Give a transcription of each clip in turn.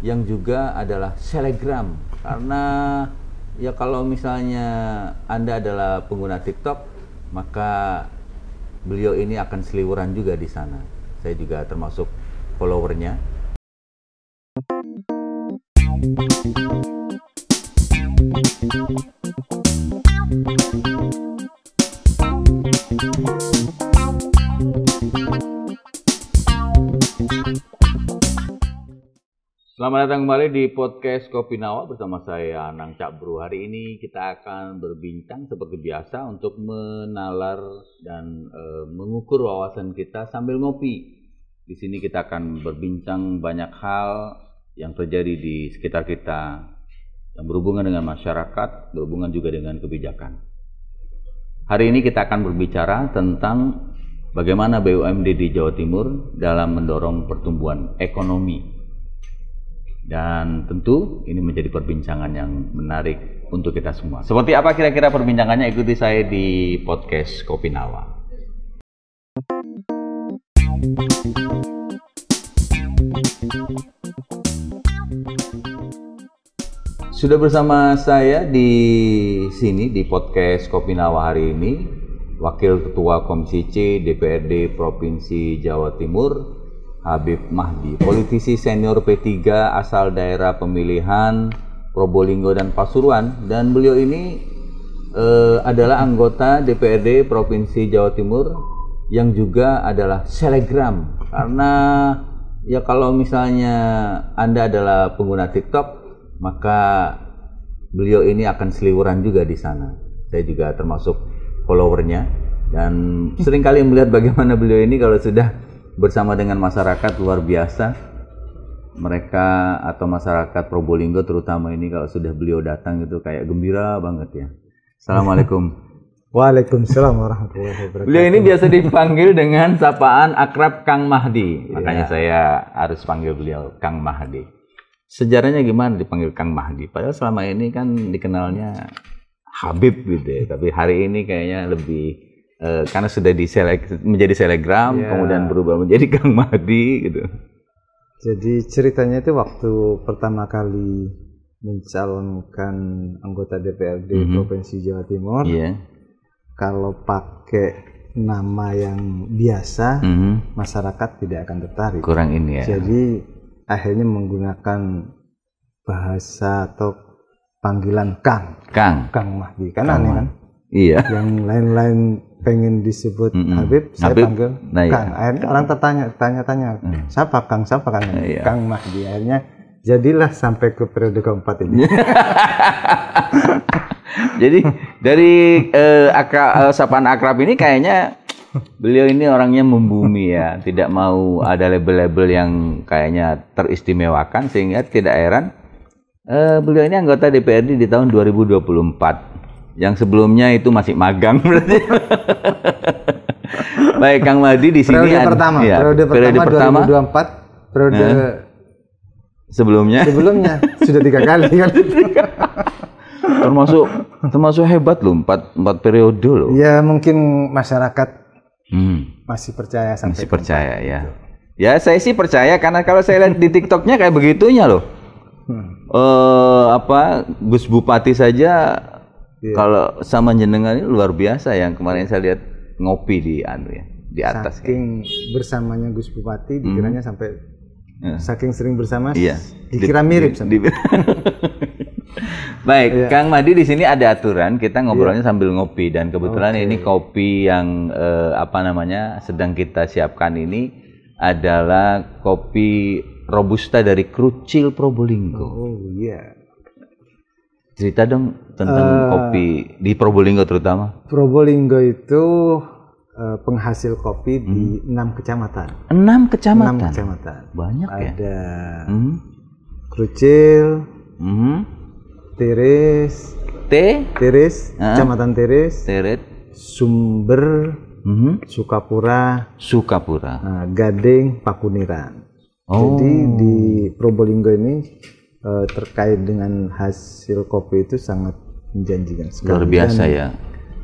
yang juga adalah selebgram. Karena ya kalau misalnya Anda adalah pengguna TikTok, maka beliau ini akan seliweran juga di sana. Saya juga termasuk followernya. Selamat datang kembali di podcast Kopi Nawa bersama saya Anang Cak Bro. Hari ini kita akan berbincang seperti biasa untuk menalar dan mengukur wawasan kita sambil ngopi. Di sini kita akan berbincang banyak hal yang terjadi di sekitar kita yang berhubungan dengan masyarakat, berhubungan juga dengan kebijakan. Hari ini kita akan berbicara tentang bagaimana BUMD di Jawa Timur dalam mendorong pertumbuhan ekonomi. Dan tentu ini menjadi perbincangan yang menarik untuk kita semua. Seperti apa kira-kira perbincangannya? Ikuti saya di podcast Kopi Nawa. Sudah bersama saya di sini di podcast Kopi Nawa hari ini Wakil Ketua Komisi C DPRD Provinsi Jawa Timur Habib Mahdi, politisi senior P3 asal daerah pemilihan Probolinggo dan Pasuruan, dan beliau ini adalah anggota DPRD Provinsi Jawa Timur yang juga adalah selebgram. Karena ya kalau misalnya Anda adalah pengguna TikTok, maka beliau ini akan seliweran juga di sana. Saya juga termasuk followernya dan sering kali melihat bagaimana beliau ini kalau sudah bersama dengan masyarakat luar biasa. Mereka atau masyarakat Probolinggo terutama ini kalau sudah beliau datang itu kayak gembira banget ya. Assalamualaikum. Waalaikumsalam warahmatullahi wabarakatuh. Beliau ini biasa dipanggil dengan sapaan akrab Kang Mahdi. Makanya saya harus panggil beliau Kang Mahdi. Sejarahnya gimana dipanggil Kang Mahdi? Padahal selama ini kan dikenalnya Habib gitu ya. Tapi hari ini kayaknya lebih karena sudah menjadi selebgram, kemudian berubah menjadi Kang Mahdi gitu. Jadi ceritanya itu waktu pertama kali mencalonkan anggota DPRD Provinsi Jawa Timur, kalau pakai nama yang biasa, masyarakat tidak akan tertarik. Kurang ini ya. Jadi akhirnya menggunakan bahasa atau panggilan Kang Mahdi. Kan aneh kan? Iya. Yang lain-lain pengen disebut Habib, saya panggil Kang. Akhirnya orang tanya-tanya, siapa Kang? Kang Mahdi. Akhirnya jadilah sampai ke periode keempat ini. Jadi dari sapaan akrab ini kayaknya beliau ini orangnya membumi ya, tidak mau ada label-label yang kayaknya teristimewakan, sehingga tidak heran beliau ini anggota DPRD di tahun 2024. Yang sebelumnya itu masih magang berarti. Baik, Kang Mahdi di sini periode pertama 2024, periode sebelumnya sudah 3 kali kan. termasuk hebat loh, 4 periode loh. Ya mungkin masyarakat masih percaya sampai masih percaya ya. Ya saya sih percaya karena kalau saya lihat di TikToknya kayak begitunya loh. Gus Bupati saja kalau sama jenengan ini luar biasa. Yang kemarin saya lihat ngopi di atas. Saking bersamanya Gus Bupati dikiranya sampai saking sering bersama dikira mirip sama. Baik, Kang Mahdi di sini ada aturan, kita ngobrolnya sambil ngopi, dan kebetulan ini kopi yang sedang kita siapkan ini adalah kopi Robusta dari Krucil Probolinggo. Oh iya. Cerita dong tentang kopi di Probolinggo terutama. Probolinggo itu penghasil kopi di 6 kecamatan. 6 kecamatan? 6 kecamatan. Banyak ya? Ada Krucil, Tiris, Kecamatan Tiris, Sumber, Sukapura, Gading, Pakuniran. Jadi di Probolinggo ini terkait dengan hasil kopi itu sangat menjanjikan sekali. Luar biasa ya.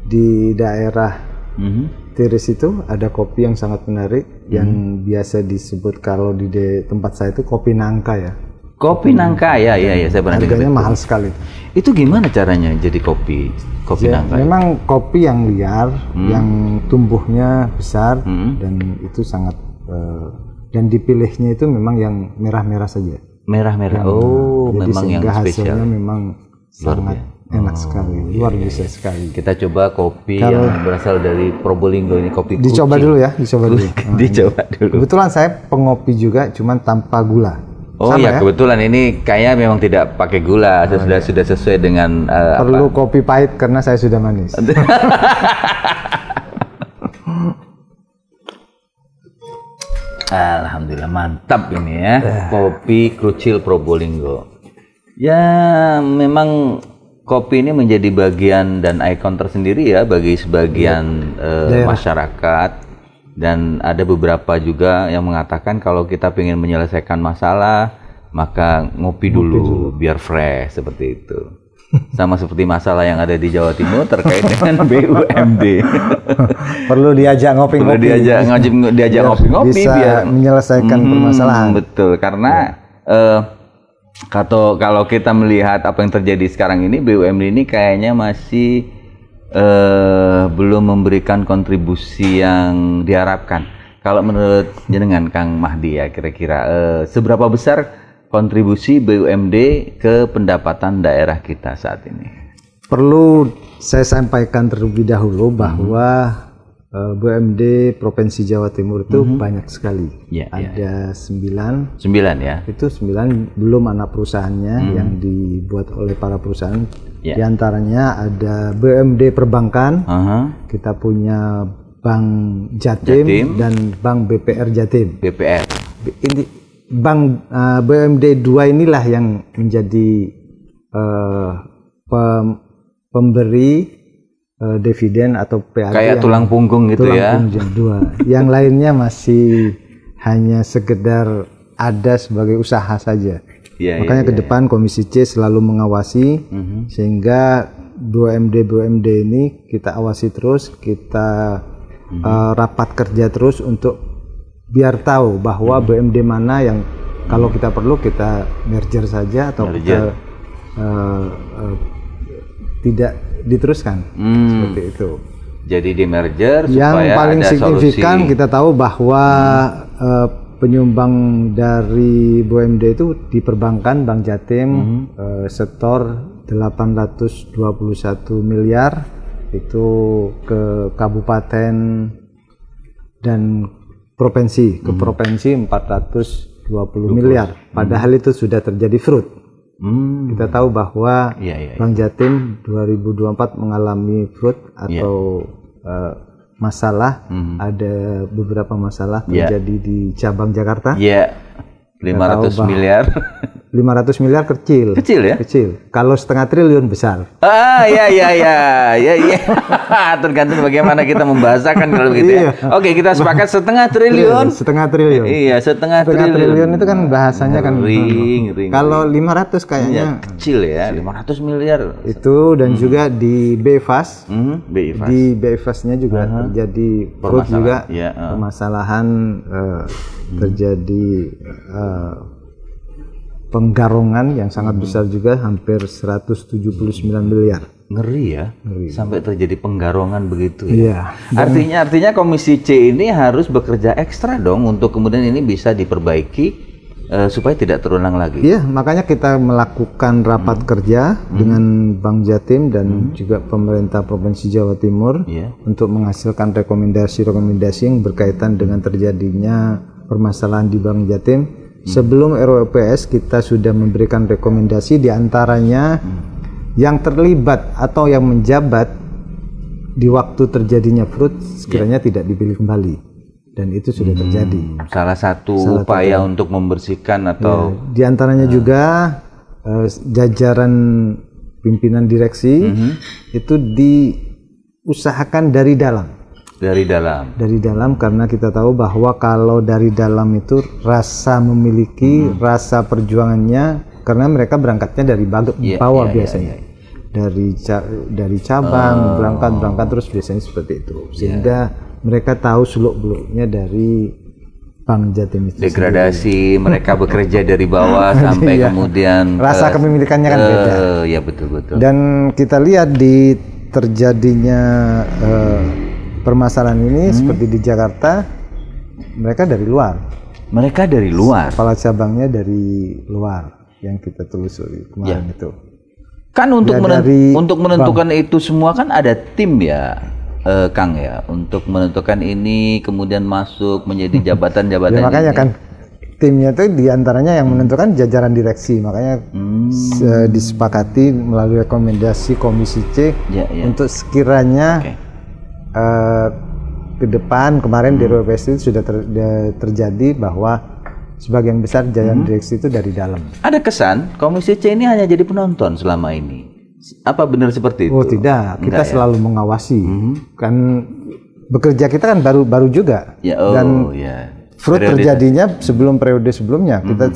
Di daerah Tiris itu ada kopi yang sangat menarik yang biasa disebut kalau di tempat saya itu kopi nangka ya. Kopi nangka ya saya pernah dengar. Harganya mahal sekali. Itu gimana caranya jadi kopi nangka? Memang kopi yang liar, yang tumbuhnya besar dan itu sangat dan dipilihnya itu memang yang merah-merah saja. Merah-merah. Memang yang spesial. Hasilnya memang sangat enak sekali, luar biasa sekali. Kita coba kopi yang berasal dari Probolinggo ini, kopi kucing. Dicoba dulu ya, dicoba dulu. Dicoba dulu. Kebetulan saya pengopi juga, cuman tanpa gula. Oh ya, kebetulan ini kayaknya memang tidak pakai gula, sudah sesuai dengan perlu kopi pahit karena saya sudah manis. Alhamdulillah mantap ini ya, kopi Krucil Probolinggo. Ya memang kopi ini menjadi bagian dan ikon tersendiri ya bagi sebagian masyarakat. Dan ada beberapa juga yang mengatakan kalau kita ingin menyelesaikan masalah, maka ngopi dulu biar fresh, seperti itu. Sama seperti masalah yang ada di Jawa Timur terkait dengan BUMD. Perlu diajak ngopi-ngopi. Perlu diajak ngopi-ngopi biar menyelesaikan permasalahan. Betul, karena kalau kita melihat apa yang terjadi sekarang ini, BUMD ini kayaknya masih belum memberikan kontribusi yang diharapkan. Kalau menurut jenengan Kang Mahdi ya, kira-kira seberapa besar kontribusi BUMD ke pendapatan daerah kita saat ini? Perlu saya sampaikan terlebih dahulu bahwa BUMD Provinsi Jawa Timur itu banyak sekali. Ada 9 ya. Itu 9 belum anak perusahaannya yang dibuat oleh para perusahaan. Di antaranya ada BUMD Perbankan, kita punya Bank Jatim dan Bank BPR Jatim. Ini Bank BUMD 2 inilah yang menjadi pemberi dividen atau PAD. Kayak tulang punggung gitu ya. Yang lainnya masih hanya sekedar ada sebagai usaha saja. Makanya ke depan Komisi C selalu mengawasi sehingga BUMD ini kita awasi terus, kita rapat kerja terus untuk biar tahu bahwa BUMD mana yang kalau kita perlu kita merger saja atau kita tidak diteruskan seperti itu. Jadi di merger yang supaya paling ada signifikan solusi. Kita tahu bahwa penyumbang dari BUMD itu di perbankan Bank Jatim setor 821 miliar itu ke kabupaten dan provinsi, ke provinsi 420 miliar. Padahal itu sudah terjadi fraud. Kita tahu bahwa Bank Jatim 2024 mengalami fraud atau masalah, ada beberapa masalah terjadi di cabang Jakarta. 500 miliar. 500 miliar kecil. Kecil ya? Kecil. Kalau setengah triliun besar. Tergantung bagaimana kita membahasakan kalau begitu ya. Oke, kita sepakat setengah triliun. Setengah triliun. Iya, setengah triliun itu kan bahasanya kan ring. Kalau 500 kayaknya kecil ya, 500 miliar. Itu dan juga di BIFAS. Di BIFAS-nya juga terjadi fraud juga. Permasalahan terjadi penggarongan yang sangat besar juga, hampir 179 miliar. Ngeri ya, sampai terjadi penggarongan begitu ya. Artinya Komisi C ini harus bekerja ekstra dong untuk kemudian ini bisa diperbaiki supaya tidak terulang lagi. Iya, makanya kita melakukan rapat kerja dengan Bank Jatim dan juga pemerintah Provinsi Jawa Timur untuk menghasilkan rekomendasi-rekomendasi yang berkaitan dengan terjadinya permasalahan di Bank Jatim. Sebelum RUPS kita sudah memberikan rekomendasi, diantaranya yang terlibat atau yang menjabat di waktu terjadinya fraud sekiranya tidak dipilih kembali, dan itu sudah terjadi. Salah satu upaya untuk membersihkan atau diantaranya juga jajaran pimpinan direksi itu diusahakan dari dalam. Dari dalam karena kita tahu bahwa kalau dari dalam itu rasa memiliki rasa perjuangannya, karena mereka berangkatnya dari bawah biasanya. Dari cabang berangkat terus biasanya seperti itu, sehingga mereka tahu seluk beluknya dari Bank Jatim itu degradasi sendiri. Mereka bekerja dari bawah sampai kemudian rasa kepemilikannya kan beda. Ya betul. Dan kita lihat di terjadinya permasalahan ini seperti di Jakarta, mereka dari luar. Mereka dari luar. Kepala cabangnya dari luar yang kita telusuri kemarin itu. Kan untuk menentukan itu semua kan ada tim ya. Kang ya, untuk menentukan ini kemudian masuk menjadi jabatan-jabatan ya, makanya ini. Kan timnya itu diantaranya yang menentukan jajaran direksi, makanya disepakati melalui rekomendasi Komisi C untuk sekiranya ke depan kemarin di RWPS itu sudah terjadi bahwa sebagian besar jajaran direksi itu dari dalam. Ada kesan Komisi C ini hanya jadi penonton selama ini. Apa benar seperti itu? Oh tidak, kita selalu mengawasi. Kan bekerja kita kan baru juga. Dan fraud terjadinya sebelum periode sebelumnya. Kita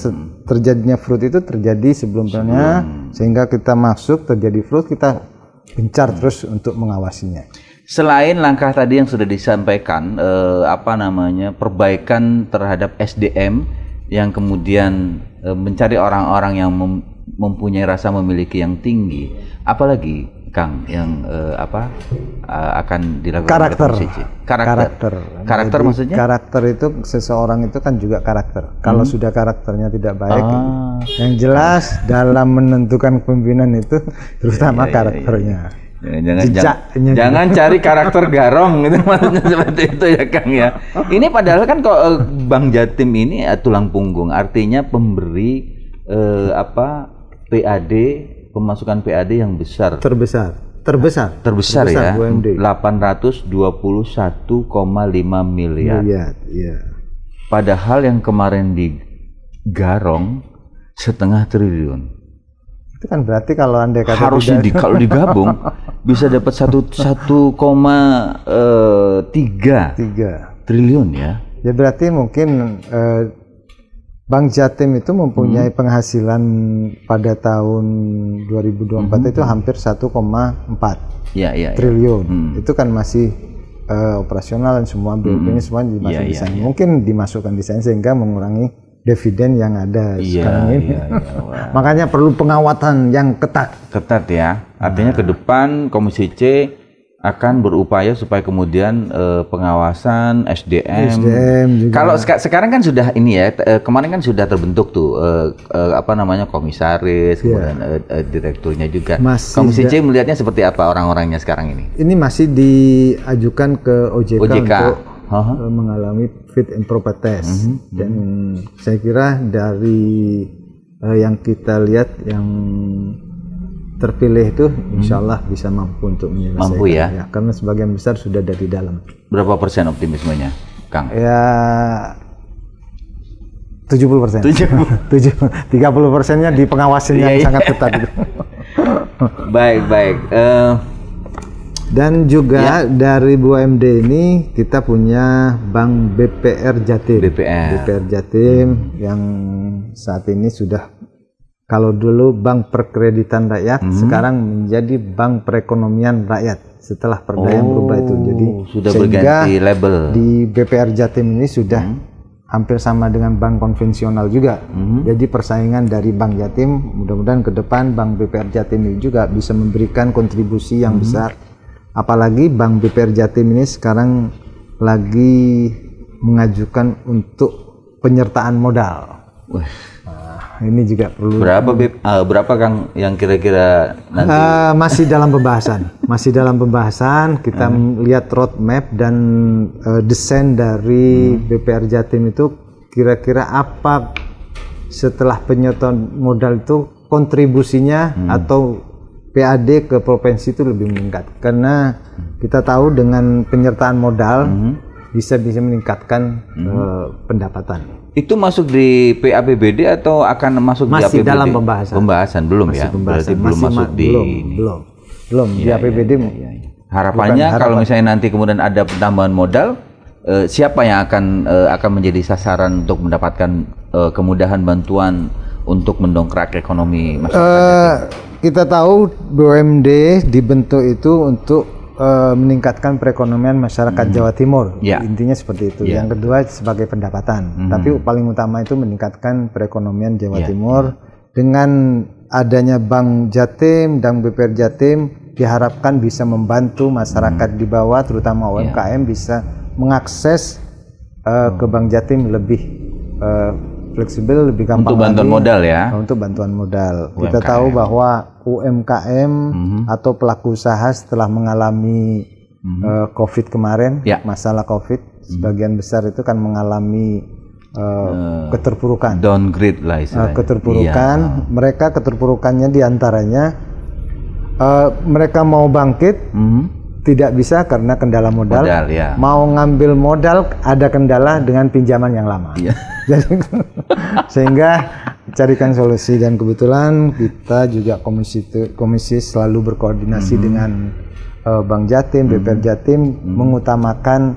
terjadinya fraud itu terjadi sebelumnya, sehingga kita masuk terjadi fraud, kita gencar terus untuk mengawasinya. Selain langkah tadi yang sudah disampaikan, perbaikan terhadap SDM yang kemudian mencari orang-orang yang mempunyai rasa memiliki yang tinggi, apalagi Kang yang akan dilakukan karakter maksudnya? Karakter itu seseorang itu kan juga karakter. Kalau sudah karakternya tidak baik, yang jelas dalam menentukan pimpinan itu terutama karakternya. Jangan cari karakter garong gitu maksudnya seperti itu ya Kang ya. Ini padahal kan kok Bank Jatim ini tulang punggung, artinya pemberi PAD, pemasukan PAD yang terbesar ya, UMD. 821,5 miliar. Padahal yang kemarin digarong 1,5 triliun. Itu kan berarti kalau Anda kata harusnya kalau digabung bisa dapat 1,3 triliun ya. Ya berarti mungkin Bank Jatim itu mempunyai penghasilan pada tahun 2024 itu hampir 1,4 triliun. Itu kan masih operasional dan semua BUP-nya semua dimasukkan di sana. Mungkin dimasukkan di sana sehingga mengurangi dividen yang ada sekarang ini. Makanya perlu pengawasan yang ketat. Ketat ya. Artinya ke depan Komisi C akan berupaya supaya kemudian pengawasan SDM juga. Kalau sekarang kan sudah ini ya, kemarin kan sudah terbentuk tuh komisaris, kemudian direkturnya juga. Komisi C melihatnya seperti apa orang-orangnya sekarang ini? Ini masih diajukan ke OJK. Untuk mengalami fit and proper test. Dan saya kira dari yang kita lihat yang terpilih itu insya Allah bisa mampu untuk menyelesaikan. Mampu ya? Karena sebagian besar sudah dari dalam. Berapa persen optimismenya, Kang? Ya 70%. 30%-nya di pengawasan yang sangat ketat itu. Baik. Dan juga dari BUMD ini kita punya Bank BPR Jatim. BPR Jatim yang saat ini sudah, kalau dulu Bank Perkreditan Rakyat, sekarang menjadi Bank Perekonomian Rakyat setelah perda yang berubah itu. Jadi sudah berganti label. Di BPR Jatim ini sudah hampir sama dengan bank konvensional juga. Jadi persaingan dari Bank Jatim, mudah-mudahan ke depan Bank BPR Jatim ini juga bisa memberikan kontribusi yang besar. Apalagi Bank BPR Jatim ini sekarang lagi mengajukan untuk penyertaan modal. Ini juga perlu. Berapa Kang yang kira-kira nanti? Masih dalam pembahasan. Kita lihat roadmap dan desain dari BPR Jatim itu kira-kira apa setelah penyertaan modal itu kontribusinya atau PAD ke provinsi itu lebih meningkat. Karena kita tahu dengan penyertaan modal bisa meningkatkan pendapatan. Itu masuk di PAPBD atau akan masuk di APBD? Masih dalam pembahasan. Belum ya? Berarti belum masuk di belum di APBD. Harapannya kalau misalnya nanti kemudian ada penambahan modal, siapa yang akan menjadi sasaran untuk mendapatkan kemudahan bantuan untuk mendongkrak ekonomi masyarakat? Kita tahu BUMD dibentuk itu untuk meningkatkan perekonomian masyarakat Jawa Timur. Intinya seperti itu. Yang kedua sebagai pendapatan. Tapi paling utama itu meningkatkan perekonomian Jawa Timur. Dengan adanya Bank Jatim dan BPR Jatim diharapkan bisa membantu masyarakat di bawah, terutama UMKM bisa mengakses ke Bank Jatim lebih fleksibel, lebih gampang untuk bantuan modal ya. Untuk bantuan modal. UMKM. Kita tahu bahwa UMKM atau pelaku usaha setelah mengalami COVID kemarin, masalah COVID, sebagian besar itu kan mengalami keterpurukan. Downgrade lah istilahnya. Keterpurukan. Mereka keterpurukannya diantaranya mereka mau bangkit, tidak bisa karena kendala modal. Mau ngambil modal ada kendala dengan pinjaman yang lama. Jadi sehingga carikan solusi, dan kebetulan kita juga komisi selalu berkoordinasi dengan Bank Jatim, BPR Jatim mengutamakan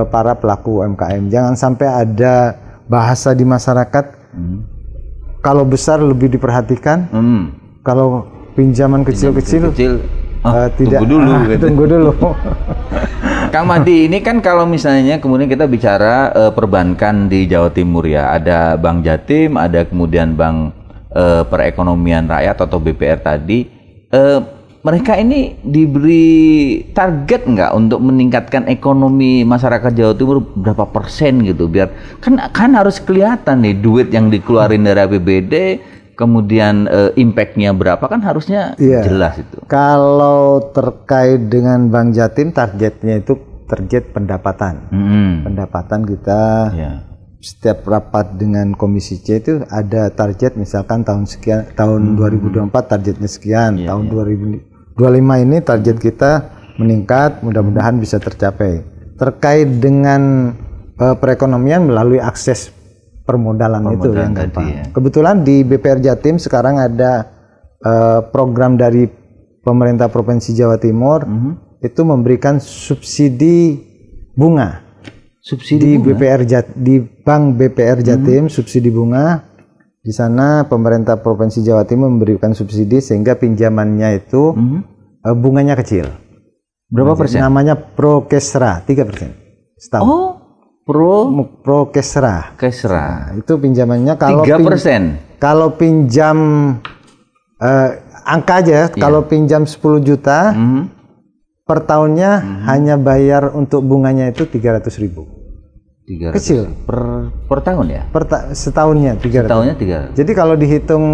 para pelaku UMKM. Jangan sampai ada bahasa di masyarakat kalau besar lebih diperhatikan, kalau pinjaman kecil-kecil tidak, tunggu dulu. Kang Mahdi, ini kan kalau misalnya kemudian kita bicara perbankan di Jawa Timur ya, ada Bank Jatim, ada kemudian Bank Perekonomian Rakyat atau BPR tadi. Mereka ini diberi target nggak untuk meningkatkan ekonomi masyarakat Jawa Timur berapa persen gitu, biar kan harus kelihatan nih duit yang dikeluarin dari APBD, kemudian impact-nya berapa, kan harusnya jelas itu. Kalau terkait dengan Bank Jatim, targetnya itu target pendapatan. Pendapatan kita setiap rapat dengan Komisi C itu ada target, misalkan tahun sekian, tahun 2024 targetnya sekian, tahun 2025 ini target kita meningkat, mudah-mudahan bisa tercapai. Terkait dengan perekonomian melalui akses permodalan itu yang gampang. Kebetulan di BPR Jatim sekarang ada program dari pemerintah Provinsi Jawa Timur itu memberikan subsidi bunga. Subsidi bunga? Di Bank BPR Jatim subsidi bunga. Di sana pemerintah Provinsi Jawa Timur memberikan subsidi sehingga pinjamannya itu bunganya kecil. Berapa persen? Namanya Prokesra, 3% setahun. Prokesra. Kesra. Itu pinjamannya kalau 3%. Kalau pinjam angka aja, kalau pinjam 10 juta per tahunnya hanya bayar untuk bunganya itu 300.000. Kecil per tahun ya? Setahunnya 300. Setahunnya 300. Jadi kalau dihitung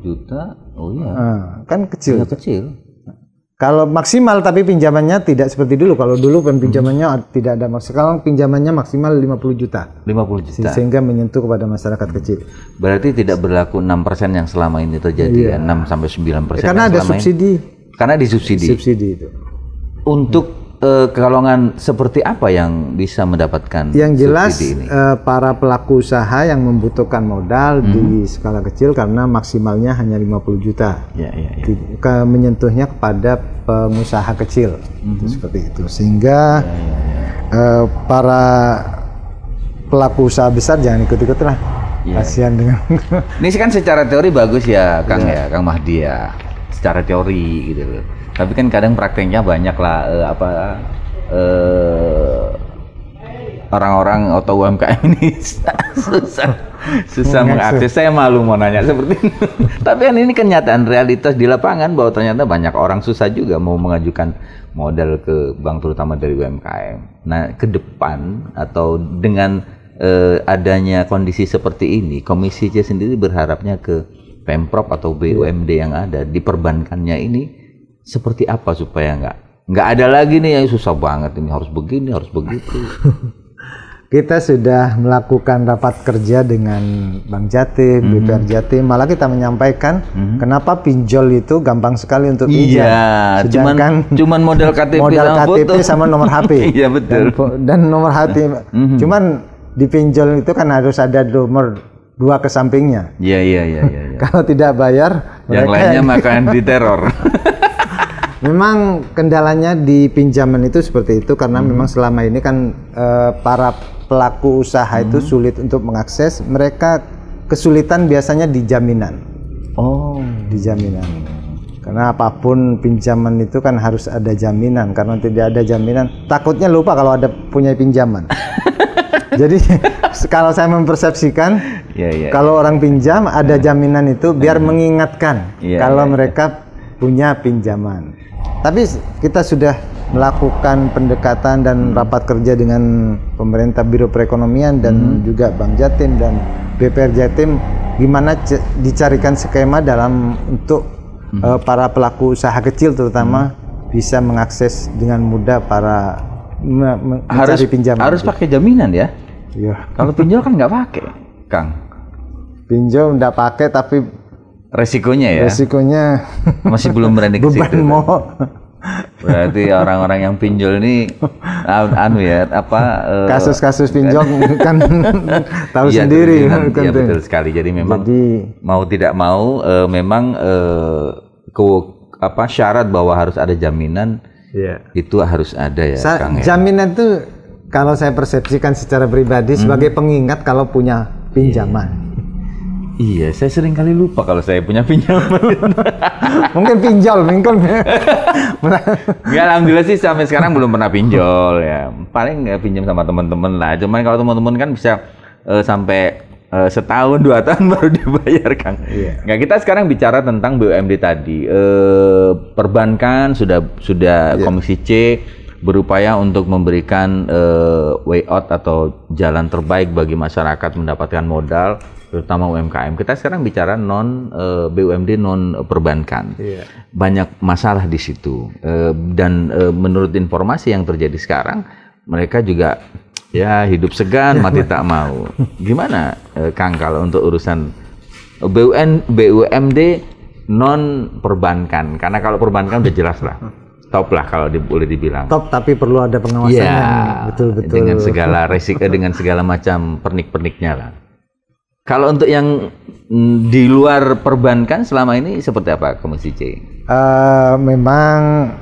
10 juta, kan kecil. Kecil. Kalau maksimal, tapi pinjamannya tidak seperti dulu. Kalau dulu kan pinjamannya tidak ada maksimal. Sekarang pinjamannya maksimal 50 juta. 50 juta. Sehingga menyentuh kepada masyarakat kecil. Berarti tidak berlaku 6% yang selama ini terjadi ya, 6 sampai 9%. Karena ada subsidi. Karena disubsidi. Subsidi itu. Untuk kekalongan seperti apa yang bisa mendapatkan yang jelas subsidi ini? Para pelaku usaha yang membutuhkan modal di skala kecil karena maksimalnya hanya 50 juta. Menyentuhnya kepada pengusaha kecil. Seperti itu. Sehingga para pelaku usaha besar jangan ikut-ikut lah. Kasihan dengan ini kan secara teori bagus ya Kang ya, Kang Mahdi ya. Secara teori gitu loh. Tapi kan kadang prakteknya banyak lah orang-orang atau UMKM ini susah mengakses. Saya malu mau nanya seperti itu. Tapi kan ini kenyataan realitas di lapangan bahwa ternyata banyak orang susah juga mau mengajukan modal ke bank, terutama dari UMKM. Nah, ke depan atau dengan adanya kondisi seperti ini, Komisi C sendiri berharapnya ke Pemprov atau BUMD yang ada di perbankannya ini seperti apa supaya nggak ada lagi nih yang susah banget, ini harus begini, harus begitu. Kita sudah melakukan rapat kerja dengan Bank Jatim, BPR Jatim, malah kita menyampaikan kenapa pinjol itu gampang sekali untuk pinjam. Cuman modal KTP, sama nomor HP. Iya betul. Dan nomor HP. Cuman di pinjol itu kan harus ada nomor 2 ke sampingnya. Iya. Kalau tidak bayar, yang lainnya makan diteror. Memang kendalanya di pinjaman itu seperti itu karena memang selama ini kan para pelaku usaha itu sulit untuk mengakses. Mereka kesulitan biasanya di jaminan. Di jaminan. Karena apapun pinjaman itu kan harus ada jaminan. Karena tidak ada jaminan, takutnya lupa kalau ada punya pinjaman. Jadi kalau saya mempersepsikan, kalau orang pinjam ada jaminan itu biar mengingatkan kalau mereka punya pinjaman. Tapi kita sudah melakukan pendekatan dan rapat kerja dengan pemerintah, Biro Perekonomian dan juga Bank Jatim dan BPR Jatim, gimana dicarikan skema dalam untuk para pelaku usaha kecil terutama bisa mengakses dengan mudah para mencari pinjaman. Harus pakai jaminan ya? Iya. Kalau pinjol kan nggak pakai, Kang. Pinjol nggak pakai tapi resikonya ya? Resikonya masih belum berani ke situ. Beban mau. Berarti orang-orang yang pinjol ini kasus-kasus pinjol kan tahu sendiri kan. Iya betul sekali. Jadi memang mau tidak mau memang syarat bahwa harus ada jaminan itu harus ada ya, Kang. Jaminan itu kalau saya persepsikan secara pribadi sebagai pengingat kalau punya pinjaman. Iya, saya sering kali lupa kalau saya punya pinjaman. Mungkin pinjol, Ya, alhamdulillah sih sampai sekarang belum pernah pinjol ya. Paling pinjam sama teman-teman lah. Cuman kalau teman-teman kan bisa sampai setahun 2 tahun baru dibayar, Kang. Nah, kita sekarang bicara tentang BUMD tadi. Perbankan sudah Komisi C berupaya untuk memberikan way out atau jalan terbaik bagi masyarakat mendapatkan modal, terutama UMKM. Kita sekarang bicara BUMD non perbankan. Banyak masalah di situ. Dan menurut informasi yang terjadi sekarang, mereka juga ya hidup segan mati tak mau. Gimana Kang kalau untuk urusan BUMD non perbankan? Karena kalau perbankan udah jelas lah. Top lah kalau boleh dibilang. Top, tapi perlu ada pengawasannya. Ya, betul-betul. Dengan segala resiko, dengan segala macam pernik-perniknya lah. Kalau untuk yang di luar perbankan selama ini seperti apa Komisi C? Memang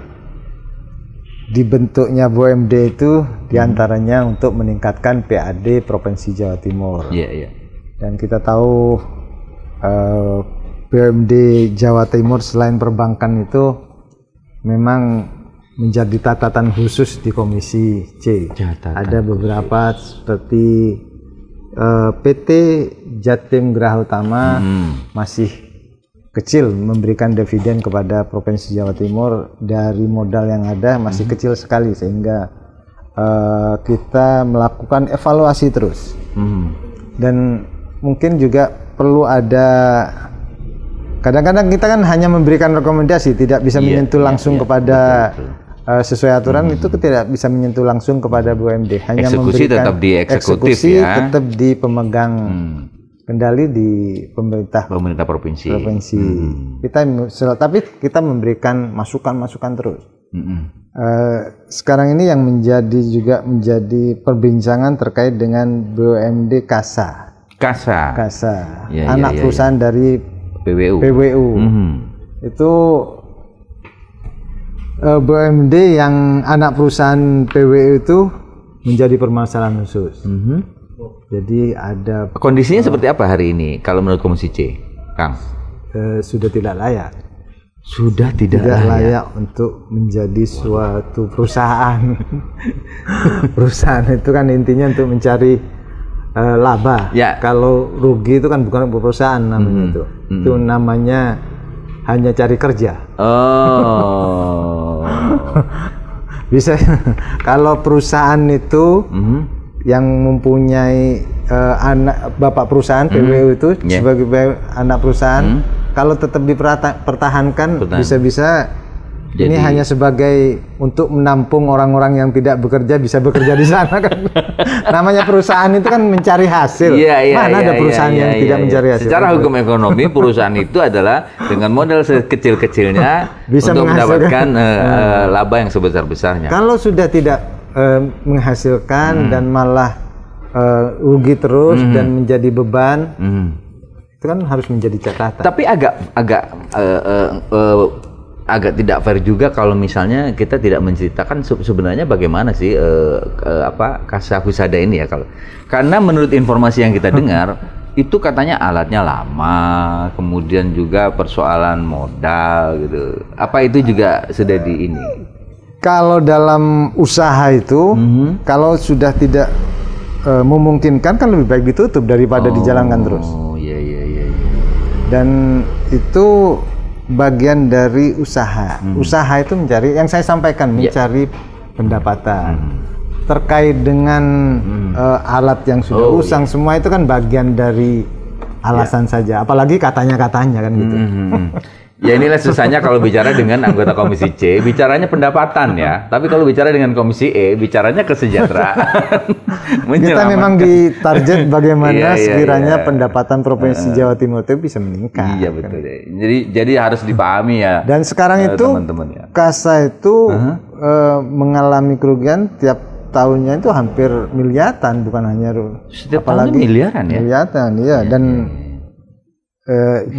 dibentuknya BUMD itu diantaranya untuk meningkatkan PAD Provinsi Jawa Timur. Dan kita tahu BUMD Jawa Timur selain perbankan itu memang menjadi catatan khusus di Komisi C. Ada beberapa seperti PT Jatim Geraha Utama masih kecil memberikan dividen kepada Provinsi Jawa Timur dari modal yang ada masih kecil sekali, sehingga kita melakukan evaluasi terus. Dan mungkin juga perlu ada, kadang-kadang kita kan hanya memberikan rekomendasi, tidak bisa menyentuh langsung kepada sesuai aturan itu tidak bisa menyentuh langsung kepada BUMD. Hanya eksekusi memberikan tetap di eksekutif ya. Tetap di pemegang kendali di pemerintah provinsi. Tapi kita memberikan masukan-masukan terus. Sekarang ini yang menjadi perbincangan terkait dengan BUMD Kasa. Anak perusahaan dari PWU. Itu BUMD yang anak perusahaan PWU itu menjadi permasalahan khusus. Jadi ada kondisinya seperti apa hari ini kalau menurut Komisi C, Kang? Sudah tidak layak. Sudah tidak layak untuk menjadi suatu perusahaan. Perusahaan itu kan intinya untuk mencari laba. Kalau rugi itu kan bukan perusahaan namanya itu. Itu namanya hanya cari kerja. Bisa. Kalau perusahaan itu yang mempunyai bapak perusahaan PWU itu sebagai anak perusahaan, kalau tetap dipertahankan bisa-bisa ini hanya sebagai untuk menampung orang-orang yang tidak bekerja bisa bekerja di sana kan. Namanya perusahaan itu kan mencari hasil. Mana ada perusahaan yang tidak mencari hasil? Secara hukum ekonomi perusahaan itu adalah dengan modal sekecil-kecilnya bisa untuk mendapatkan laba yang sebesar-besarnya. Kalau sudah tidak menghasilkan dan malah rugi terus dan menjadi beban, itu kan harus menjadi catatan. Tapi agak tidak fair juga kalau misalnya kita tidak menceritakan sebenarnya bagaimana sih Kasa Husada ini ya, karena menurut informasi yang kita dengar itu katanya alatnya lama, kemudian juga persoalan modal gitu. Apa itu juga sudah di ini? Kalau dalam usaha itu, kalau sudah tidak memungkinkan kan lebih baik ditutup daripada dijalankan terus. Oh iya. Dan itu bagian dari usaha. Usaha itu mencari, yang saya sampaikan, mencari pendapatan. Terkait dengan alat yang sudah usang, semua itu kan bagian dari alasan saja. Apalagi katanya-katanya kan gitu. Ya inilah susahnya kalau bicara dengan anggota Komisi C, bicaranya pendapatan ya. Tapi kalau bicara dengan Komisi E, bicaranya kesejahteraan. Kita memang ditarget bagaimana sekiranya pendapatan Provinsi Jawa Timur itu bisa meningkat. Iya betul. Jadi harus dipahami ya. Dan sekarang itu teman-teman ya. Kasa itu mengalami kerugian tiap tahunnya itu hampir miliaran, bukan hanya setiap tahunnya miliaran ya. Miliaran, iya. Dan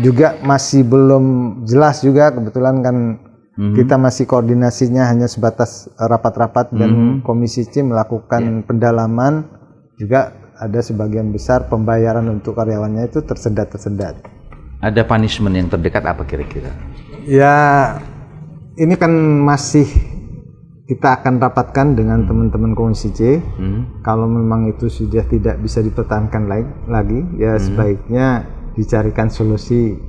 juga masih belum jelas juga, kebetulan kan kita masih koordinasinya hanya sebatas rapat-rapat dan Komisi C melakukan pendalaman, juga ada sebagian besar pembayaran untuk karyawannya itu tersendat. Ada punishment yang terdekat apa kira-kira? Ya ini kan masih kita akan rapatkan dengan teman-teman Komisi C. Kalau memang itu sudah tidak bisa dipertahankan lagi, ya sebaiknya dicarikan solusi.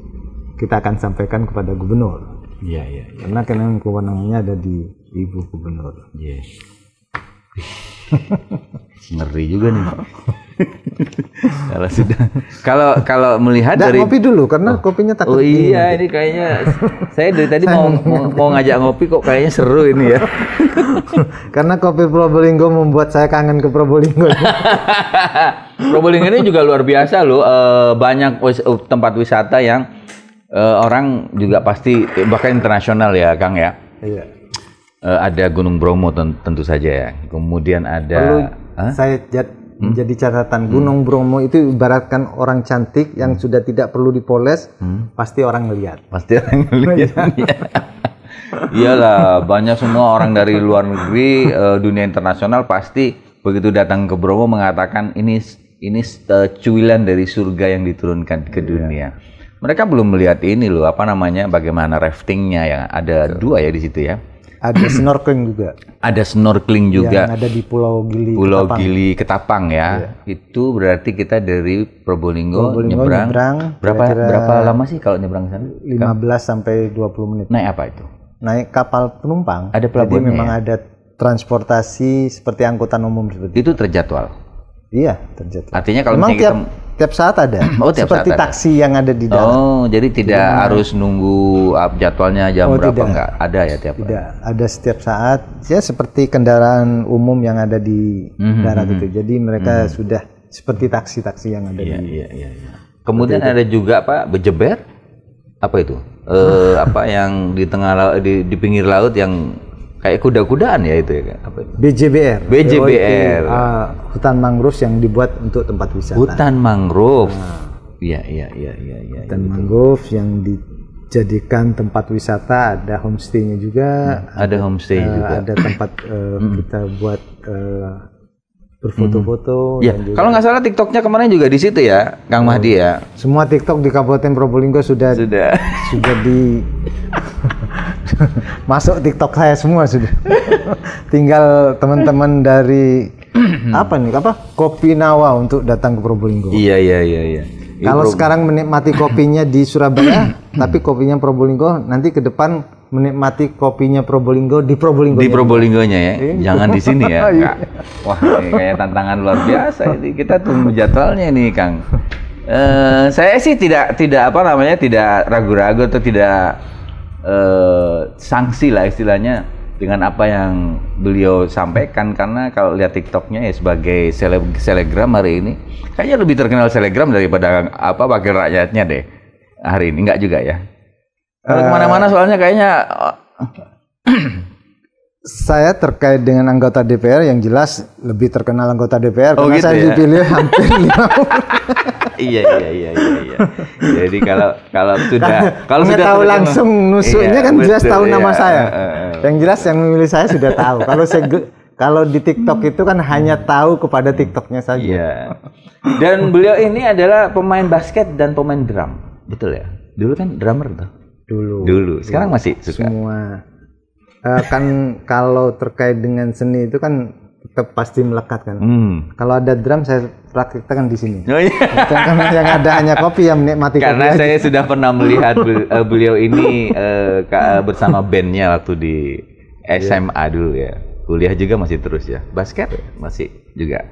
Kita akan sampaikan kepada gubernur. Iya. Karena kewenangannya ada di Ibu Gubernur. Iya. Ngeri juga nih. Kalau melihat dari ngopi dulu karena kopinya takut. Oh iya, ini kayaknya saya dari tadi mau ngajak ngopi kok kayaknya seru ini ya. Karena kopi Probolinggo membuat saya kangen ke Probolinggo. Probolinggo ini juga luar biasa loh. Banyak tempat wisata yang orang juga pasti bahkan internasional ya, Kang ya. Iya. Ada Gunung Bromo tentu saja ya. Kemudian ada saya menjadi catatan, Gunung Bromo itu ibaratkan orang cantik yang sudah tidak perlu dipoles, pasti orang ngelihat. Pasti orang ngelihat. Iyalah, banyak semua orang dari luar negeri, dunia internasional pasti begitu datang ke Bromo mengatakan ini cuilan dari surga yang diturunkan ke dunia. Mereka belum melihat ini loh, apa namanya, bagaimana raftingnya yang ada 2 ya di situ ya. Ada snorkeling juga. Ada snorkeling juga. Yang ada di Pulau Gili. Pulau Gili Ketapang ya. Itu berarti kita dari Probolinggo nyebrang berapa lama sih kalau nyebrang sana? 15 sampai 20 menit. Naik apa itu? Naik kapal penumpang. Ada pelabuhan. Jadi memang ada transportasi seperti angkutan umum seperti itu. Terjadwal. Iya, terjadwal. Artinya kalau memang tiap saat ada. Seperti taksi yang ada di darat. Oh, jadi tidak harus nunggu jadwalnya jam berapa, enggak? Ada ya tiap Tidak, ada setiap saat. Ya seperti kendaraan umum yang ada di darat itu. Jadi mereka sudah seperti taksi-taksi yang ada di. Iya. Kemudian ada juga Pak bejeber. Apa itu? Apa yang di tengah laut, di pinggir laut yang kayak kuda-kudaan ya itu ya, apa itu? BJBR. Hutan mangrove yang dibuat untuk tempat wisata. Hutan mangrove. Iya. Hutan mangrove yang dijadikan tempat wisata, ada homestay-nya juga. Ada homestay juga. Ada tempat kita buat berfoto-foto. Ya, kalau nggak salah TikToknya kemarin juga di situ ya, Kang Mahdi ya. Semua TikTok di Kabupaten Probolinggo sudah di masuk TikTok saya semua sudah. Tinggal teman-teman dari Kopi Nawa untuk datang ke Probolinggo. Iya. Kalau sekarang menikmati kopinya di Surabaya, tapi kopinya Probolinggo, nanti ke depan menikmati kopinya Probolinggo di Probolinggo. Di Probolinggonya ya, jangan di sini ya. Wah, ini kayak tantangan luar biasa ini. Kita tunggu jadwalnya nih, Kang. Saya sih tidak ragu-ragu atau tidak sanksi lah istilahnya dengan apa yang beliau sampaikan, karena kalau lihat TikToknya ya sebagai selebgram hari ini kayaknya lebih terkenal selebgram daripada wakil rakyatnya deh hari ini. Enggak juga ya, kalau kemana-mana soalnya kayaknya saya terkait dengan anggota DPR yang jelas lebih terkenal anggota DPR karena gitu saya dipilih hampir 5 Iya. Jadi kalau sudah tahu langsung nusuknya kan jelas tahu nama saya. Yang jelas yang memilih saya sudah tahu. Kalau di TikTok itu kan hanya tahu kepada TikToknya saja. Iya. Dan beliau ini adalah pemain basket dan pemain drum, betul ya? Dulu kan drummer tuh. Dulu. Sekarang masih suka. Semua. Kan kalau terkait dengan seni itu kan tetap pasti melekat kan. Kalau ada drum saya praktekkan di sini. Oh, iya. Karena yang ada hanya kopi yang menikmati. Karena kopi saya aja. sudah pernah melihat beliau ini bersama bandnya waktu di SMA dulu ya. Kuliah juga masih terus ya. Basket masih juga.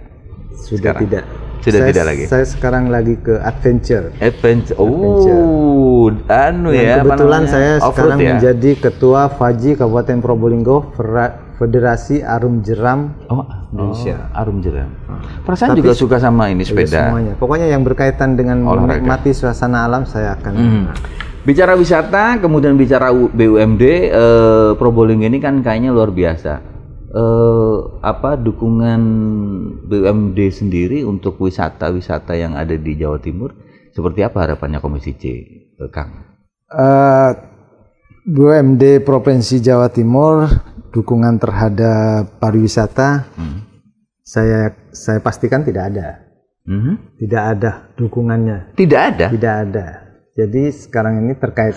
Sudah sekarang. tidak. Sudah tidak lagi. Saya sekarang lagi ke adventure. Ya. Kebetulan saya sekarang menjadi ketua FAJI Kabupaten Probolinggo Federasi Arum Jeram Indonesia. Arum Jeram. Perasaan juga suka sama ini sepeda. Semuanya. Pokoknya yang berkaitan dengan menikmati suasana alam saya akan. Bicara wisata, kemudian bicara BUMD, Probolinggo ini kan kayaknya luar biasa. Dukungan BUMD sendiri untuk wisata-wisata yang ada di Jawa Timur seperti apa harapannya Komisi C, Kang? BUMD Provinsi Jawa Timur dukungan terhadap pariwisata saya pastikan tidak ada. Tidak ada dukungannya. Tidak ada. Tidak ada. Jadi sekarang ini terkait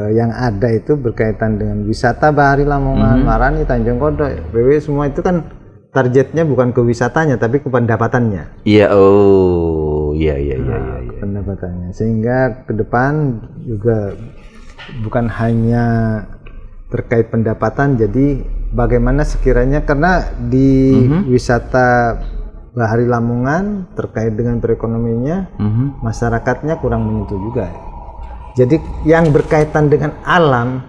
yang ada itu berkaitan dengan wisata Bahari Lamongan, Marani, Tanjung Kodok, BW semua itu kan targetnya bukan ke wisatanya tapi ke pendapatannya. Iya, iya. Pendapatannya. Sehingga ke depan juga bukan hanya terkait pendapatan, jadi bagaimana sekiranya karena di wisata Bahari Lamongan terkait dengan perekonomiannya masyarakatnya kurang menyentuh juga. Jadi yang berkaitan dengan alam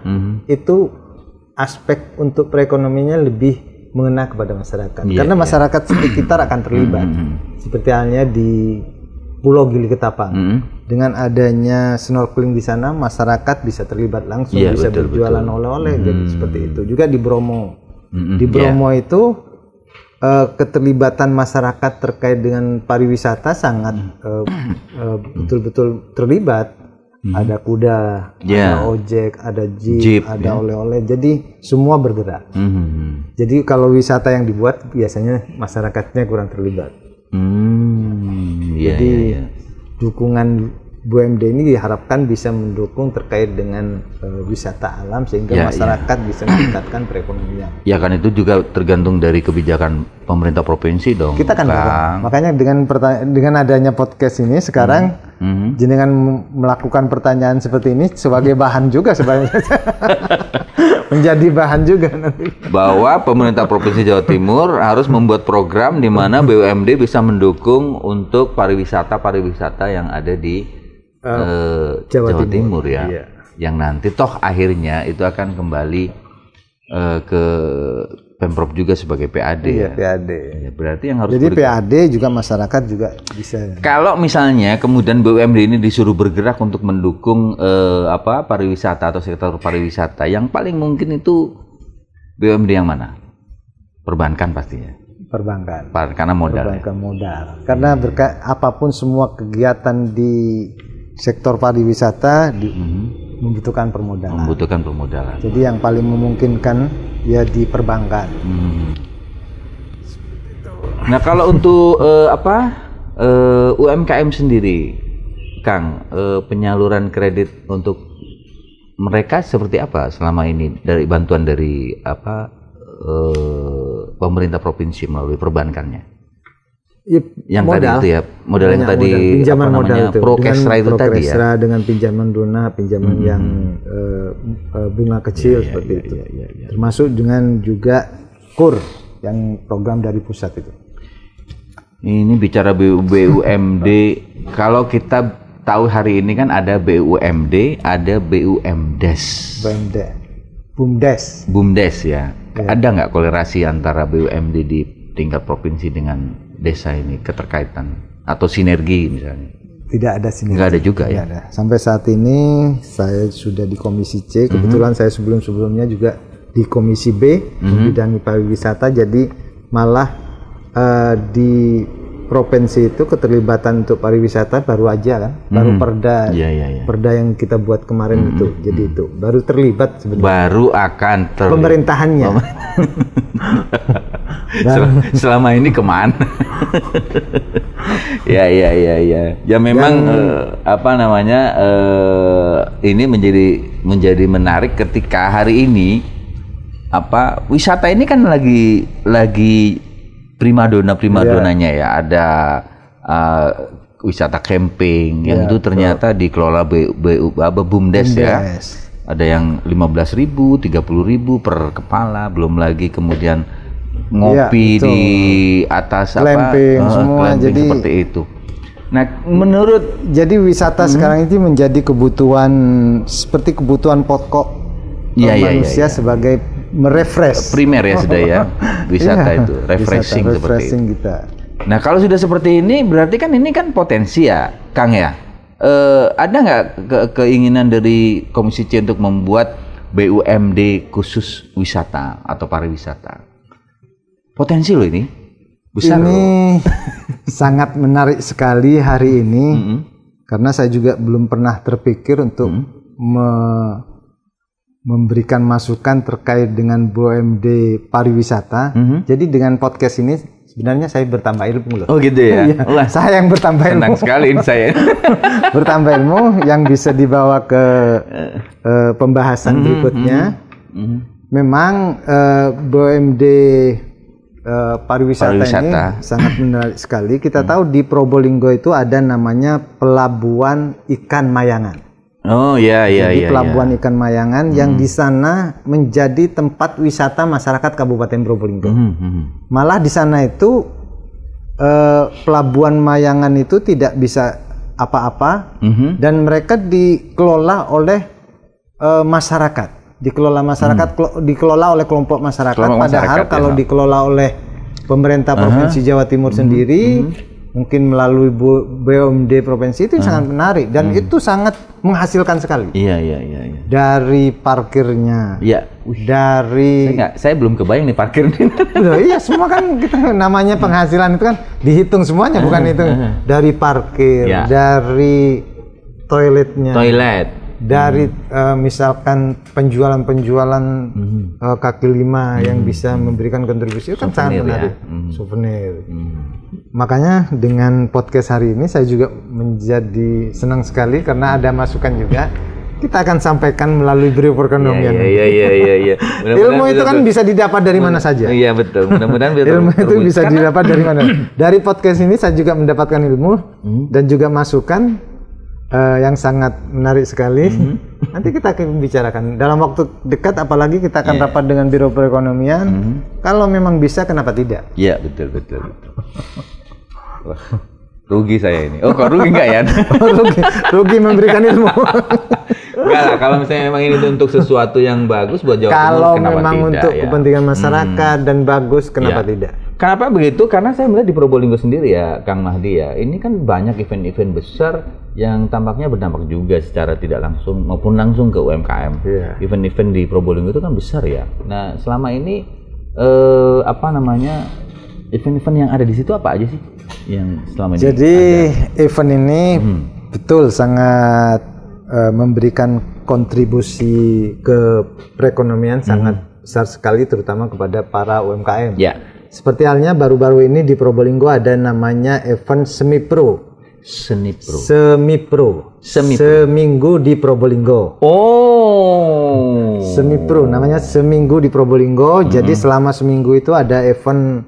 itu aspek untuk perekonomiannya lebih mengena kepada masyarakat. Karena masyarakat sekitar akan terlibat. Seperti halnya di Pulau Gili Ketapang. Dengan adanya snorkeling di sana, masyarakat bisa terlibat langsung, bisa berjualan oleh-oleh. Jadi seperti itu. Juga di Bromo. Di Bromo itu keterlibatan masyarakat terkait dengan pariwisata sangat betul-betul terlibat. Ada kuda, ada ojek, ada jeep, ada oleh-oleh. Jadi semua bergerak. Jadi kalau wisata yang dibuat biasanya masyarakatnya kurang terlibat. Jadi dukungan BUMD ini diharapkan bisa mendukung terkait dengan wisata alam sehingga masyarakat bisa meningkatkan perekonomian. Ya kan itu juga tergantung dari kebijakan pemerintah provinsi dong. Kita kan makanya dengan adanya podcast ini sekarang jenengan melakukan pertanyaan seperti ini sebagai bahan juga sebenarnya. Menjadi bahan juga nanti. Bahwa pemerintah Provinsi Jawa Timur harus membuat program di mana BUMD bisa mendukung untuk pariwisata yang ada di Jawa Timur ya. Iya. Yang nanti toh akhirnya itu akan kembali ke Pemprov juga sebagai PAD. Iya, PAD. Ya, berarti yang harus PAD juga masyarakat juga bisa. Kalau misalnya kemudian BUMD ini disuruh bergerak untuk mendukung pariwisata atau sektor pariwisata, yang paling mungkin itu BUMD yang mana? Perbankan pastinya. Perbankan. Karena modal. Perbankan modal. Karena apapun semua kegiatan di sektor pariwisata membutuhkan permodalan. Membutuhkan permodalan. Jadi yang paling memungkinkan ya di perbankan. Nah kalau untuk UMKM sendiri, Kang, penyaluran kredit untuk mereka seperti apa selama ini dari bantuan dari pemerintah provinsi melalui perbankannya? Yang modal, tadi itu ya, modal yang tadi pinjaman modal itu Prokesra itu tadi ya. Dengan pinjaman lunak, pinjaman yang bunga kecil seperti itu. Termasuk dengan juga KUR yang program dari pusat itu. Ini bicara BUMD, kalau kita tahu hari ini kan ada BUMD, ada BUMDes. BUMDes ya. Ada nggak kolerasi antara BUMD di tingkat provinsi dengan desa ini, keterkaitan atau sinergi misalnya? Tidak ada sinergi. Nggak ada juga ya? Ada. Sampai saat ini saya sudah di Komisi C, kebetulan saya sebelumnya juga di Komisi B, membidangi pariwisata, jadi malah di provinsi itu keterlibatan untuk pariwisata baru aja kan, baru perda yang kita buat kemarin itu, jadi itu baru terlibat sebenarnya. Baru akan pemerintahannya. Selama ini kemana? Ya. Ya memang ini menjadi menarik ketika hari ini wisata ini kan lagi primadonanya ya. Ada wisata camping yang itu ternyata dikelola BUMDes ya. Ada yang 15.000, 30.000 per kepala, belum lagi kemudian ngopi di atas glamping, semua glamping jadi seperti itu. Nah, menurut jadi wisata sekarang itu menjadi kebutuhan seperti kebutuhan pokok manusia sebagai merefresh. Primer ya sudah ya. Wisata itu refreshing seperti itu. Kita. Nah, kalau sudah seperti ini berarti kan ini kan potensi ya, Kang ya. Ada nggak keinginan dari Komisi C untuk membuat BUMD khusus wisata atau pariwisata? Potensi loh ini besar. Ini sangat menarik sekali hari ini karena saya juga belum pernah terpikir untuk memberikan masukan terkait dengan BUMD pariwisata. Jadi dengan podcast ini sebenarnya saya bertambah ilmu loh. Oh gitu ya? Saya yang bertambah ilmu. Senang sekali ini saya. Bertambah ilmu yang bisa dibawa ke pembahasan berikutnya. Memang BUMD pariwisata ini sangat menarik sekali. Kita tahu di Probolinggo itu ada namanya Pelabuhan Ikan Mayangan. Oh iya. Pelabuhan Ikan Mayangan yang di sana menjadi tempat wisata masyarakat Kabupaten Probolinggo. Malah di sana itu Pelabuhan Mayangan itu tidak bisa apa-apa dan mereka dikelola oleh masyarakat. Dikelola oleh kelompok masyarakat. Padahal kalau dikelola oleh pemerintah Provinsi Jawa Timur sendiri, mungkin melalui BUMD provinsi itu sangat menarik dan itu sangat menghasilkan sekali. Iya. Dari parkirnya. Iya. Dari saya belum kebayang nih parkir nih. Iya, semua kan kita namanya penghasilan itu kan dihitung semuanya, bukan itu. Dari parkir, dari toiletnya. Dari misalkan penjualan kaki lima yang bisa memberikan kontribusi itu kan sangat menarik. Souvenir. Makanya dengan podcast hari ini saya juga menjadi senang sekali karena ada masukan juga. Kita akan sampaikan melalui Biro Perekonomian. Iya. Ilmu itu kan bisa didapat dari mana saja. Iya betul. Mudah-mudahan ilmu itu bisa didapat dari mana. Dari podcast ini saya juga mendapatkan ilmu dan juga masukan yang sangat menarik sekali. Nanti kita akan bicarakan dalam waktu dekat, apalagi kita akan rapat dengan Biro Perekonomian. Kalau memang bisa, kenapa tidak? Iya betul. Wah, rugi saya ini. Oh, kok rugi enggak ya? rugi memberikan ilmu. Enggak lah, kalau misalnya memang ini untuk sesuatu yang bagus buat Jawa Timur, kalau kenapa memang tidak, untuk kepentingan masyarakat dan bagus, kenapa tidak? Kenapa begitu? Karena saya melihat di Probolinggo sendiri ya, Kang Mahdi ya, ini kan banyak event-event besar yang tampaknya berdampak juga secara tidak langsung maupun langsung ke UMKM. Event-event di Probolinggo itu kan besar ya. Nah, selama ini event-event yang ada di situ apa aja sih yang selama ini? Jadi event ini betul sangat memberikan kontribusi ke perekonomian sangat besar sekali, terutama kepada para UMKM. Seperti halnya baru-baru ini di Probolinggo ada namanya event Semipro. Seminggu di Probolinggo. Semipro namanya, seminggu di Probolinggo. Jadi selama seminggu itu ada event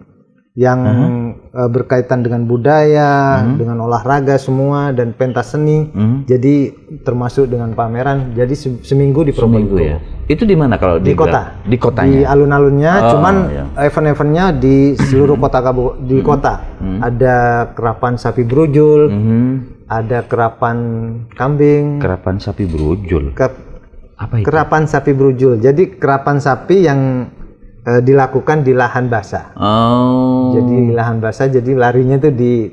yang berkaitan dengan budaya, dengan olahraga semua dan pentas seni. Jadi termasuk dengan pameran. Jadi seminggu di Probolinggo. Ya. Itu di mana kalau di kota? Di kotanya. Di alun-alunnya, cuman event-eventnya di seluruh kota di kota. Ada kerapan sapi brujul, ada kerapan kambing. Kerapan sapi brujul. Apa itu? Kerapan sapi brujul. Jadi kerapan sapi yang dilakukan di lahan basah. Jadi lahan basah, jadi larinya itu di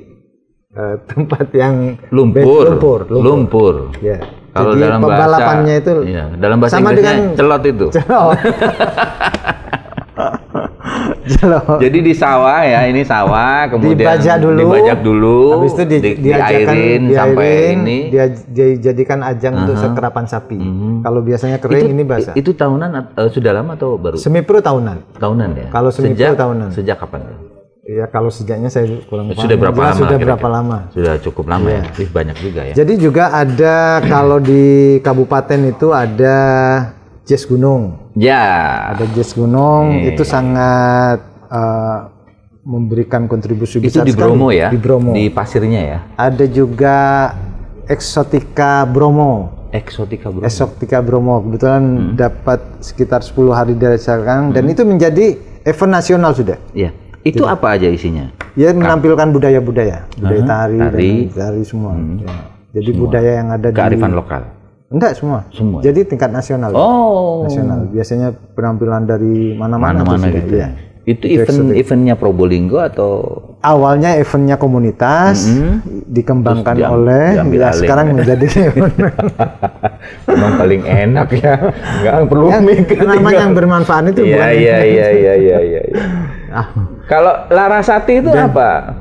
tempat yang lumpur. Ya. Kalau jadi dalam pembalapannya bahasa, itu dalam bahasa sama Inggrisnya dengan celot itu. Celot. Jadi di sawah ya, ini sawah, kemudian dibajak dulu, habis itu diairin sampai ini. Dia dijadikan ajang untuk sekerapan sapi. Kalau biasanya kering, ini basah. Itu tahunan sudah lama atau baru? Semipro tahunan. Tahunan ya. Kalau semipro tahunan. Sejak kapan? Ya kalau sejaknya saya kurang paham. Sudah berapa lama? Sudah berapa lama? Sudah cukup lama ya. Banyak juga ya. Jadi juga ada kalau di kabupaten itu ada jazz gunung. Ya. Ada jazz gunung itu sangat memberikan kontribusi besar. Itu di Bromo sekali. ya? Di Bromo. Di pasirnya ya. Ada juga Eksotika Bromo. Eksotika Bromo. Kebetulan dapat sekitar 10 hari dirasakan dan itu menjadi event nasional sudah. Iya. Itu jadi, apa aja isinya? Ya menampilkan budaya tari semua. Ya. Jadi semua. Budaya yang ada kearifan lokal. Enggak semua. Jadi tingkat nasional. Nasional. Biasanya penampilan dari mana-mana gitu ya. Itu eventnya Probolinggo atau awalnya eventnya komunitas dikembangkan oleh sekarang menjadi memang paling enak ya, nggak perlu mikir. Namanya yang bermanfaat itu bukan. Iya. Kalau Larasati itu apa?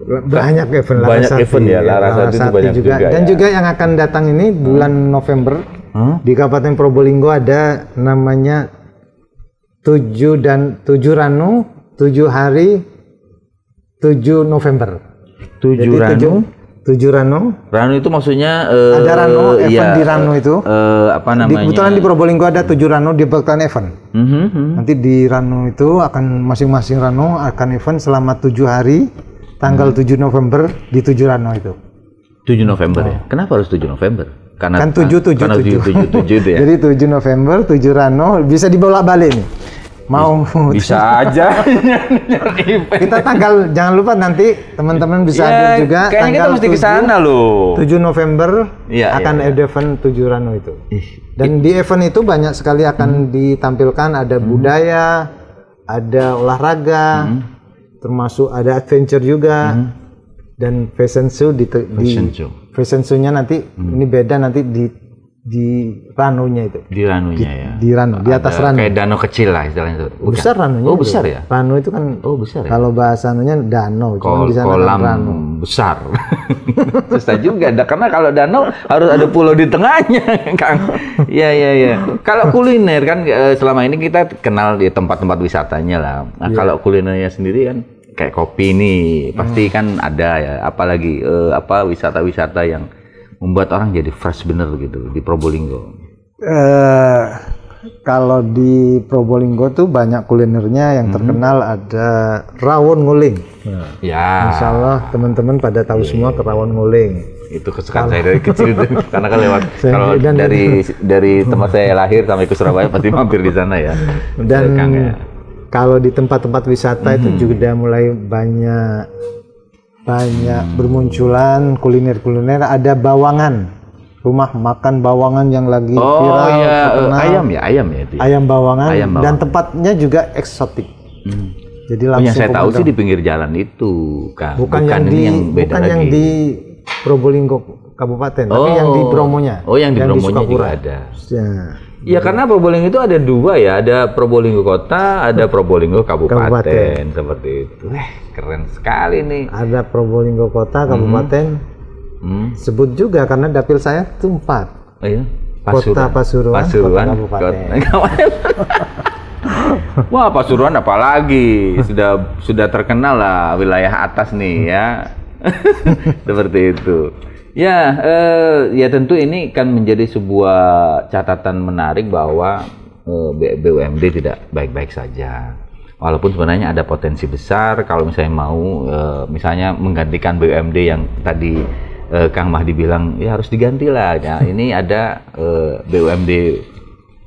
Banyak event ya, Larasati itu banyak juga. Dan juga yang akan datang ini bulan November di Kabupaten Probolinggo ada namanya 7 Ranu 7 hari 7 November. 7 Ranu. Ranu itu maksudnya ada Ranu event di Ranu itu. Apa namanya? Kebetulan di Probolinggo ada 7 Ranu dibuatkan event. Nanti di Ranu itu akan masing-masing Ranu akan event selama 7 hari tanggal 7 November di 7 Ranu itu. 7 November ya. Kenapa harus 7 November? Karena kan 7 itu ya. Jadi 7 November 7 Ranu bisa dibolak-balik nih. Mau bisa aja. Kita tanggal jangan lupa nanti teman-teman bisa hadir juga. Kayaknya kita mesti ke sana loh. 7 November akan ada event 7 Ranu itu. Dan di event itu banyak sekali akan ditampilkan ada budaya, ada olahraga, termasuk ada adventure juga. Dan fashion show fashion show-nya nanti ini beda nanti di Ranunya itu. Di Ranunya ya. Di Ranu, di atas Ranu. Kayak danau kecil lah istilahnya itu. Besar Ranunya. Oh, besar ya? Ranu itu kan besar ya. Kalau bahasanya danau, cuma di sana kolam kan Ranu. Besar. Susah juga karena kalau danau harus ada pulau di tengahnya, Kang. Iya. Kalau kuliner kan selama ini kita kenal di tempat-tempat wisatanya lah. Nah, kalau kulinernya sendiri kan kayak kopi nih pasti kan ada ya, apalagi wisata-wisata yang membuat orang jadi fresh bener gitu di Probolinggo. Kalau di Probolinggo tuh banyak kulinernya yang terkenal ada rawon nguling. Ya. Insya Allah teman-teman pada tahu semua ke rawon nguling. Itu kesukaan saya dari kecil tuh, karena kan lewat kalau dari tempat saya lahir sampai ke Surabaya pasti mampir di sana ya. Dan kalau di tempat-tempat wisata itu juga mulai banyak bermunculan kuliner-kuliner. Ada Bawangan, rumah makan Bawangan yang lagi viral. Ayam ya itu. Ayam Bawangan. Dan tempatnya juga eksotik. Jadi langsung yang saya tahu sih di pinggir jalan itu, Kang. Bukan yang di Probolinggo Kabupaten, tapi yang di Bromonya. Oh, yang di Bromonya juga ada. Ya karena Probolinggo itu ada dua ya, ada Probolinggo Kota, ada Probolinggo Kabupaten. Seperti itu. Keren sekali nih. Ada Probolinggo Kota, Kabupaten. Sebut juga karena dapil saya itu 4. Oh iya. Kota Pasuruan, Kota Kabupaten. Wah, Pasuruan apalagi sudah terkenal lah wilayah atas nih ya. Seperti itu. Ya tentu ini kan menjadi sebuah catatan menarik bahwa BUMD tidak baik-baik saja. Walaupun sebenarnya ada potensi besar kalau misalnya mau misalnya menggantikan BUMD yang tadi Kang Mahdi bilang ya harus diganti lah. Ya, ini ada BUMD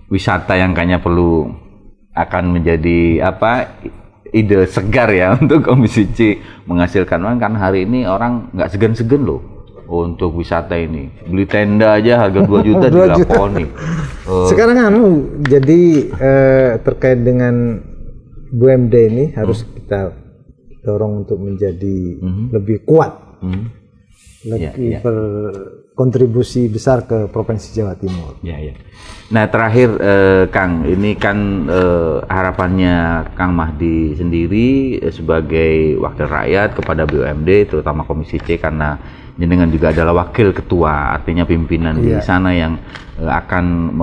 wisata yang kayaknya perlu akan menjadi ide segar ya untuk Komisi C menghasilkan uang, karena hari ini orang nggak segan-segan loh untuk wisata ini. Beli tenda aja harga 2 juta dilakoni. Sekarang jadi terkait dengan BUMD ini harus kita dorong untuk menjadi lebih kuat. lebih berkontribusi besar ke Provinsi Jawa Timur. Nah terakhir Kang, ini kan harapannya Kang Mahdi sendiri sebagai wakil rakyat kepada BUMD, terutama Komisi C, karena jenengan juga adalah wakil ketua, artinya pimpinan di sana yang akan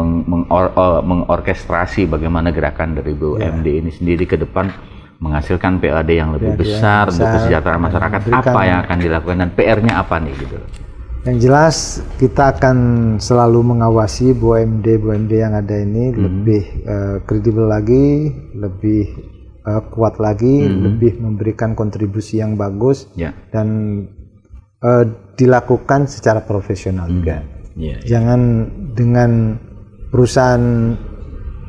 mengorkestrasi bagaimana gerakan dari BUMD ini sendiri ke depan menghasilkan PAD yang lebih besar untuk kesejahteraan masyarakat. Apa yang akan dilakukan dan PR-nya apa nih gitu? Yang jelas kita akan selalu mengawasi BUMD yang ada ini lebih kredibel lagi, lebih kuat lagi, lebih memberikan kontribusi yang bagus dan dilakukan secara profesional juga. Jangan dengan perusahaan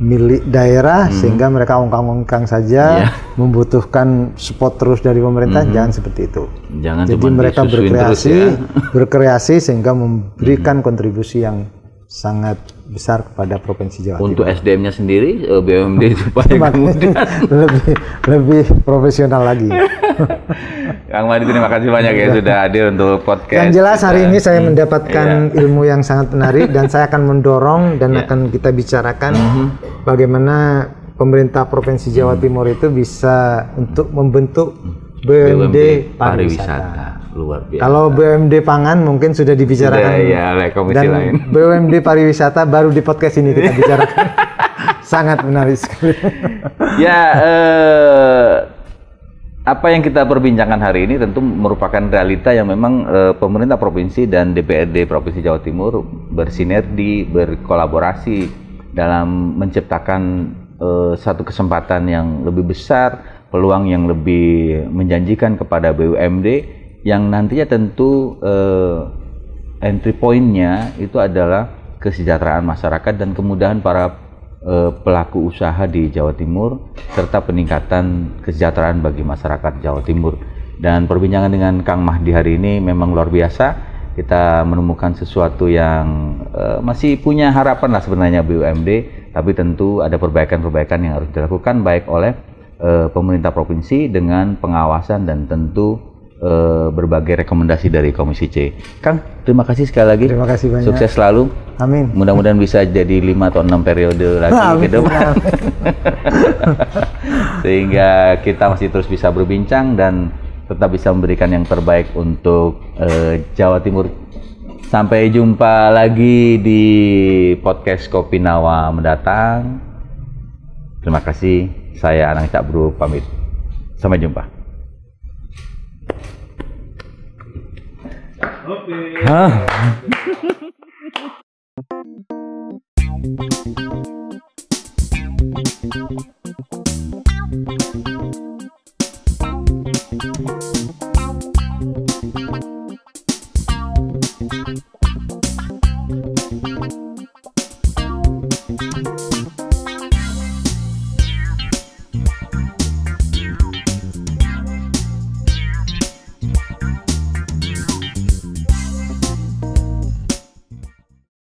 milik daerah sehingga mereka ongkang-ongkang saja membutuhkan support terus dari pemerintah, jangan seperti itu. Jadi mereka berkreasi sehingga memberikan kontribusi yang sangat besar kepada Provinsi Jawa Timur. Untuk SDM-nya sendiri BUMD supaya lebih profesional lagi. Kang Mahdi, terima kasih banyak ya sudah hadir untuk podcast. Yang jelas hari ini saya mendapatkan ilmu yang sangat menarik dan saya akan mendorong dan akan kita bicarakan bagaimana pemerintah Provinsi Jawa Timur itu bisa untuk membentuk BUMD pariwisata. Luar biasa. Kalau BUMD pangan mungkin sudah dibicarakan komisi lain. BUMD pariwisata baru di podcast ini kita bicarakan. Sangat menarik sekali. Apa yang kita perbincangkan hari ini tentu merupakan realita yang memang pemerintah provinsi dan DPRD Provinsi Jawa Timur bersinergi, berkolaborasi dalam menciptakan satu kesempatan yang lebih besar, peluang yang lebih menjanjikan kepada BUMD yang nantinya tentu entry point-nya itu adalah kesejahteraan masyarakat dan kemudahan para pelaku usaha di Jawa Timur serta peningkatan kesejahteraan bagi masyarakat Jawa Timur. Dan perbincangan dengan Kang Mahdi hari ini memang luar biasa. Kita menemukan sesuatu yang masih punya harapan lah sebenarnya BUMD, tapi tentu ada perbaikan-perbaikan yang harus dilakukan baik oleh pemerintah provinsi dengan pengawasan dan tentu berbagai rekomendasi dari Komisi C. Kang, terima kasih sekali lagi. Terima kasih banyak. Sukses selalu. Amin. Mudah-mudahan bisa jadi 5 atau 6 periode lagi ke depan. Sehingga kita masih terus bisa berbincang dan tetap bisa memberikan yang terbaik untuk Jawa Timur. Sampai jumpa lagi di podcast Kopi Nawa mendatang. Terima kasih. Saya Anang Cakbro pamit. Sampai jumpa. Okay.